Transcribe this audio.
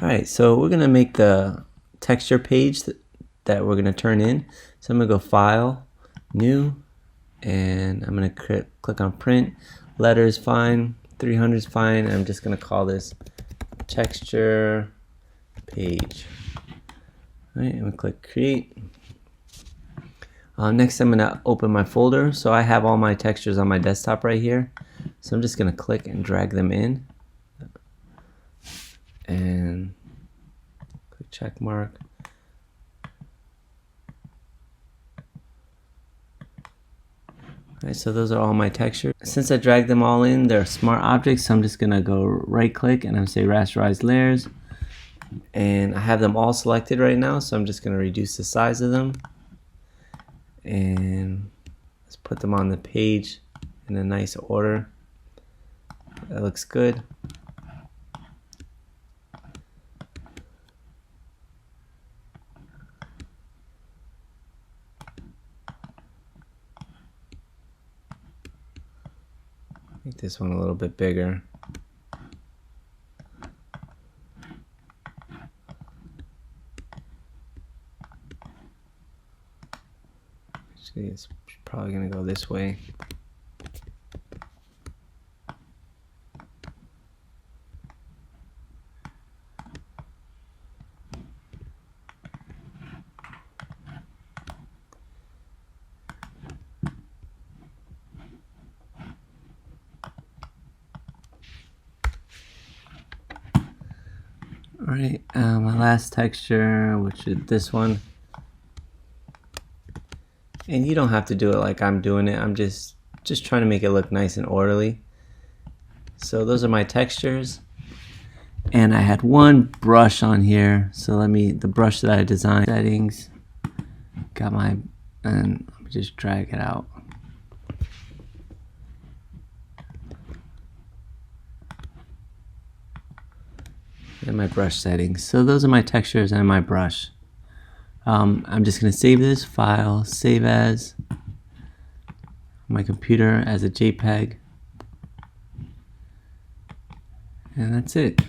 Alright, so we're going to make the texture page that we're going to turn in. So I'm going to go File, New, and I'm going to click on Print. Letters fine, 300 is fine. I'm just going to call this texture page. Alright, I'm going to click Create. Next I'm going to open my folder. So I have all my textures on my desktop right here. So I'm just going to click and drag them in. And click check mark. Alright, so those are all my textures. Since I dragged them all in, they're smart objects, so I'm just gonna go right click and I'm gonna say rasterize layers. And I have them all selected right now, so I'm just gonna reduce the size of them. And let's put them on the page in a nice order. That looks good. Make this one a little bit bigger. Actually, it's probably going to go this way. Alright, my last texture, which is this one. And you don't have to do it like I'm doing it. I'm just trying to make it look nice and orderly. So those are my textures. And I had one brush on here. So the brush that I designed, settings, got my, and let me just drag it out. And my brush settings. So those are my textures and my brush. I'm just going to save this file, save as, on my computer as a JPEG. And that's it.